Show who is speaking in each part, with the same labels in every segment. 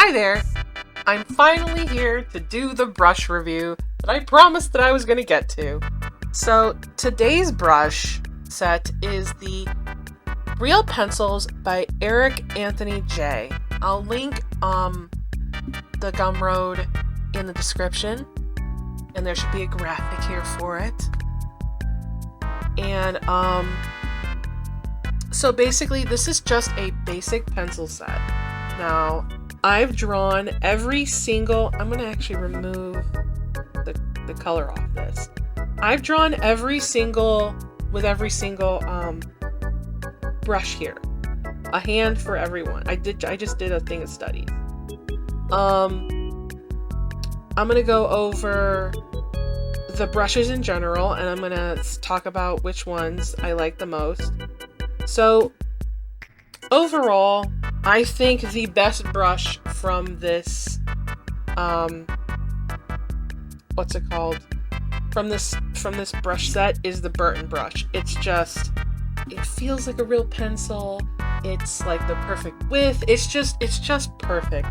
Speaker 1: Hi there! I'm finally here to do the brush review that I promised that I was going to get to. So today's brush set is the Real Pencils by ericanthonyj. I'll link the Gumroad in the description, and there should be a graphic here for it. And so basically this is just a basic pencil set. Now I've drawn every single, I'm going to actually remove the color off this. I've drawn every single brush here. A hand for everyone. I just did a thing of studies. I'm going to go over the brushes in general, and I'm going to talk about which ones I like the most. So overall, I think the best brush from this, what's it called? From this brush set is the Burton brush. It feels like a real pencil. It's like the perfect width. It's just perfect.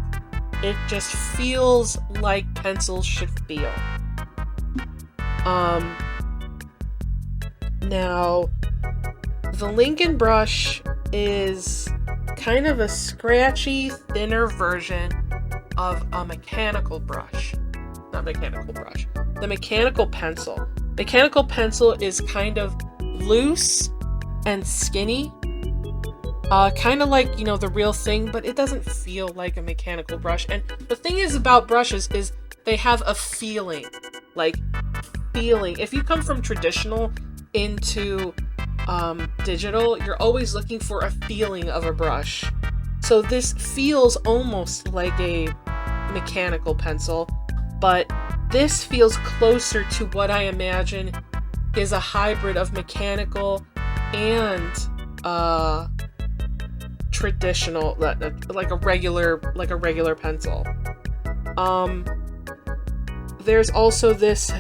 Speaker 1: It just feels like pencils should feel. Now, the Lincoln brush is kind of a scratchy, thinner version of a mechanical brush. Not mechanical brush. The mechanical pencil. Mechanical pencil is kind of loose and skinny. Kind of like, the real thing, but it doesn't feel like a mechanical brush. And the thing is about brushes is they have a feeling. If you come from traditional into digital, you're always looking for a feeling of a brush. So this feels almost like a mechanical pencil, but this feels closer to what I imagine is a hybrid of mechanical and traditional, like a regular pencil. There's also this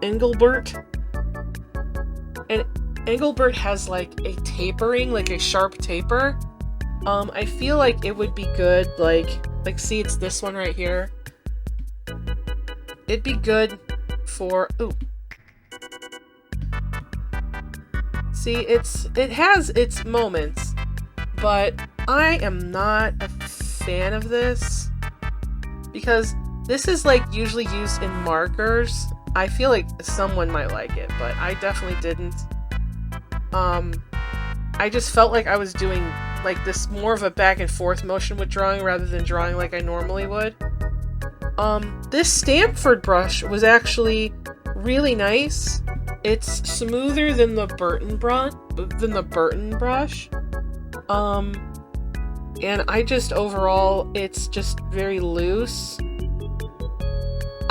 Speaker 1: Engelbert. And Engelbert has like a tapering, like a sharp taper. I feel like it would be good, like see, it's this one right here. It'd be good for, see, it has its moments, but I am not a fan of this because this is like usually used in markers. I feel like someone might like it, but I definitely didn't. I just felt like I was doing like this more of a back and forth motion with drawing rather than drawing like I normally would. This Stanford brush was actually really nice. It's smoother than the Burton brush. And I just overall, it's just very loose.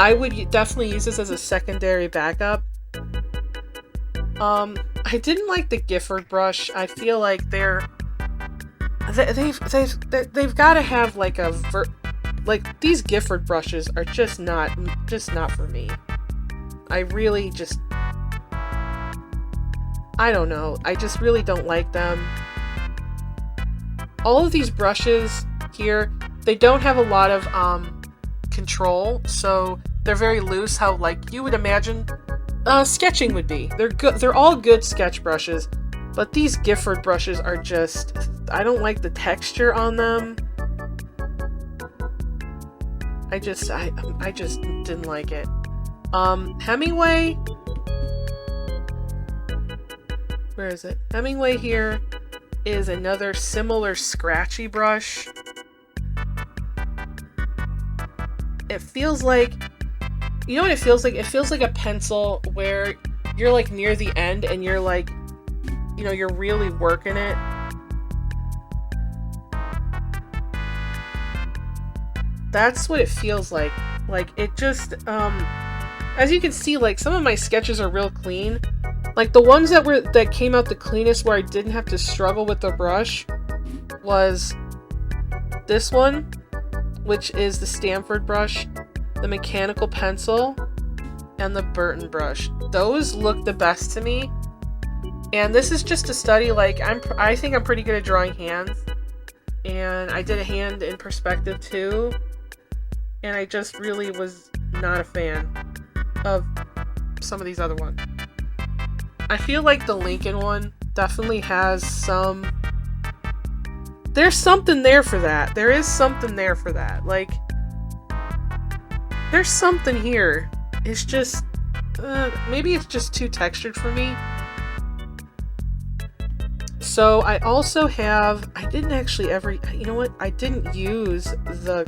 Speaker 1: I would definitely use this as a secondary backup. I didn't like the Gifford brush. I feel like they've got to have like these Gifford brushes are just not for me. I don't know. I just really don't like them. All of these brushes here, they don't have a lot of control, so they're very loose, how like you would imagine sketching would be. They're good. They're all good sketch brushes, but these Gifford brushes are just, I don't like the texture on them. I just didn't like it. Hemingway, where is it? Hemingway here is another similar scratchy brush. It feels like, you know what it feels like? It feels like a pencil where you're like near the end and you're like, you're really working it. That's what it feels like. Like it just, as you can see, like some of my sketches are real clean. Like the ones that came out the cleanest where I didn't have to struggle with the brush was this one, which is the Stanford brush, the mechanical pencil, and the Burton brush. Those look the best to me. And this is just a study, like I think I'm pretty good at drawing hands. and I did a hand in perspective too, and I just really was not a fan of some of these other ones. I feel like the Lincoln one definitely has some... There's something there for that. There is something there for that. Like, there's something here. It's just... maybe it's just too textured for me. So I also have... I didn't actually ever... You know what? I didn't use the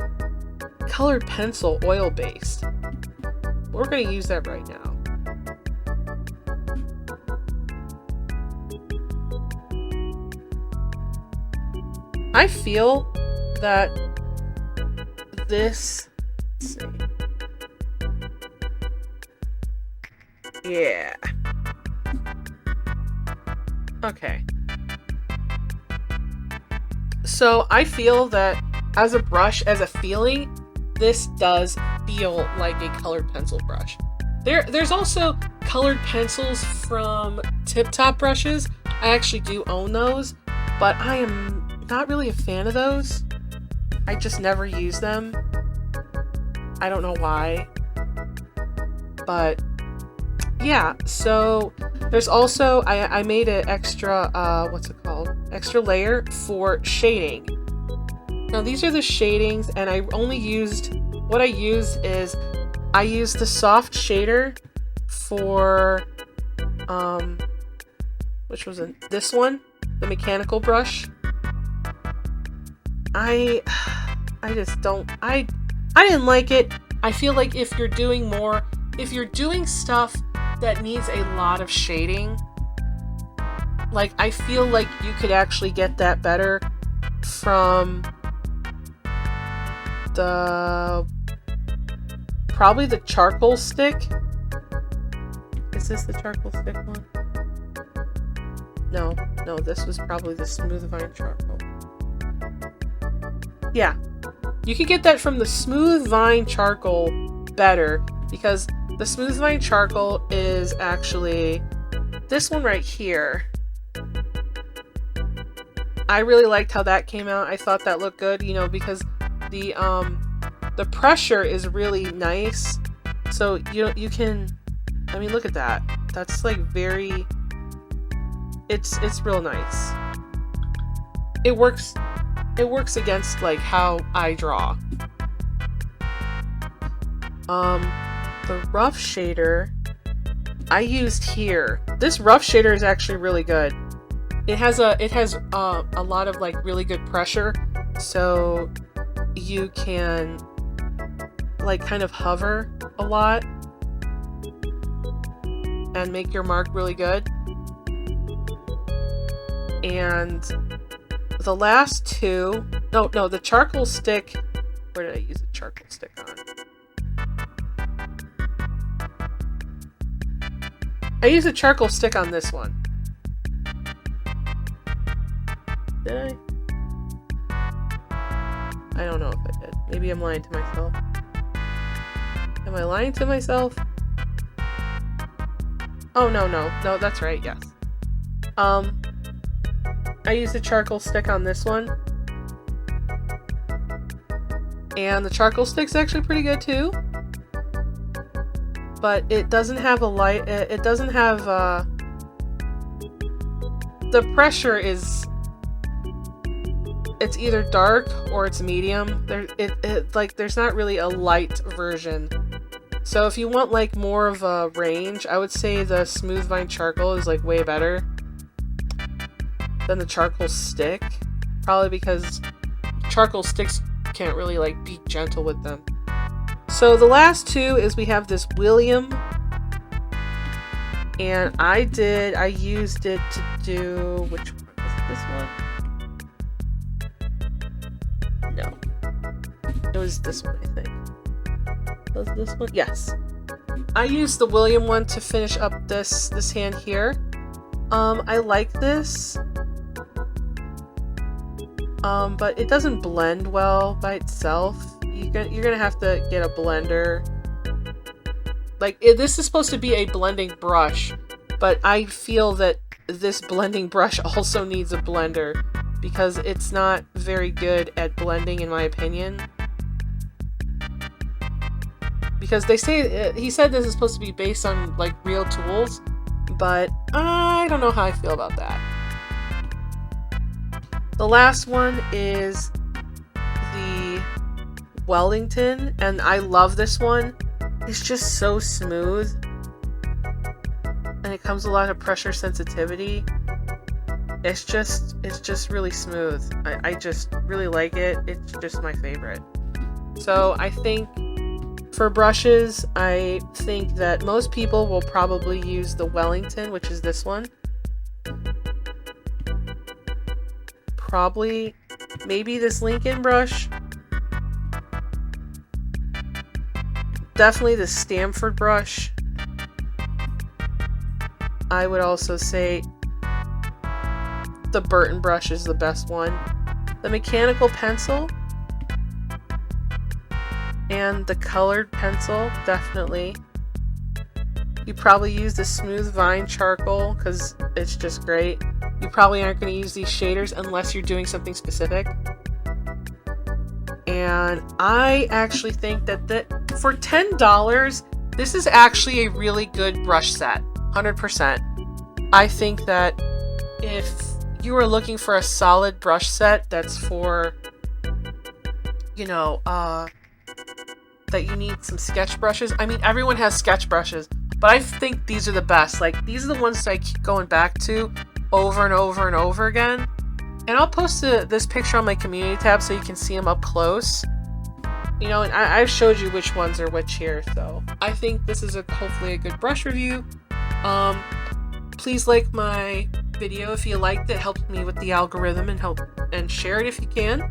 Speaker 1: colored pencil oil-based. We're going to use that right now. I feel that this... Let's see. Yeah. Okay. So I feel that as a brush, as a feeling, this does feel like a colored pencil brush. There's also colored pencils from Tip Top brushes. I actually do own those, but I am not really a fan of those. I just never use them. I don't know why. But yeah, so there's also, I made an extra, what's it called? Extra layer for shading. Now these are the shadings, and I only used, what I used is, I used the soft shader for, which was this one, the mechanical brush. I just don't, I didn't like it. I feel like if you're doing stuff that needs a lot of shading, like, I feel like you could actually get that better from probably the charcoal stick. Is this the charcoal stick one? No, this was probably the Smooth Vine charcoal. Yeah, you can get that from the Smooth Vine charcoal better, because the Smooth Vine charcoal is actually this one right here. I really liked how that came out. I thought that looked good, you know, because the pressure is really nice. So you can, I mean, look at that. That's like very, it's real nice. It works against like how I draw. The rough shader I used here. This rough shader is actually really good. It has a lot of like really good pressure, so you can like kind of hover a lot and make your mark really good. And the last two, no, the charcoal stick, where did I use the charcoal stick on? I used a charcoal stick on this one. Did I don't know if I did. Maybe I'm lying to myself. Am I lying to myself? Oh, no, that's right, yes. I used a charcoal stick on this one. And the charcoal stick's actually pretty good too. But it doesn't have a light, it doesn't have, the pressure is, it's either dark or it's medium. There's not really a light version. So if you want like more of a range, I would say the Smooth Vine charcoal is like way better than the charcoal stick. Probably because charcoal sticks can't really like be gentle with them. So the last two is we have this William, and I used it to do, which one was it, this one? No. It was this one, I think. Was this one? Yes. I used the William one to finish up this hand here. I like this. But it doesn't blend well by itself. You're gonna have to get a blender. Like, this is supposed to be a blending brush, but I feel that this blending brush also needs a blender because it's not very good at blending in my opinion. Because they say, he said this is supposed to be based on like real tools, but I don't know how I feel about that. The last one is the Wellington, and I love this one. It's just so smooth, and it comes with a lot of pressure sensitivity. It's just really smooth. I just really like it. It's just my favorite. So I think for brushes, I think that most people will probably use the Wellington, which is this one. Probably, maybe this Lincoln brush. Definitely the Stanford brush. I would also say the Burton brush is the best one. The mechanical pencil and the colored pencil, definitely. You probably use the smooth vine charcoal because it's just great. You probably aren't going to use these shaders unless you're doing something specific. And I actually think that for $10, this is actually a really good brush set. 100%. I think that if you are looking for a solid brush set that's for, you know, that you need some sketch brushes. I mean, everyone has sketch brushes, but I think these are the best. Like, these are the ones that I keep going back to over and over and over again. And I'll post this picture on my community tab so you can see them up close. You know, and I've showed you which ones are which here, so I think this is hopefully a good brush review. Please like my video if you liked it. Helps me with the algorithm, and share it if you can.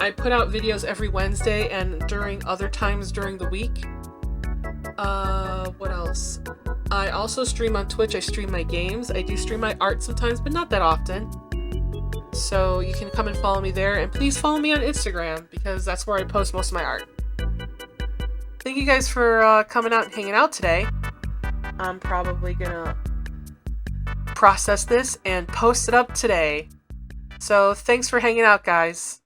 Speaker 1: I put out videos every Wednesday and during other times during the week. What else? I also stream on Twitch. I stream my games. I do stream my art sometimes, but not that often. So you can come and follow me there. And please follow me on Instagram because that's where I post most of my art. Thank you guys for coming out and hanging out today. I'm probably gonna process this and post it up today. So thanks for hanging out, guys.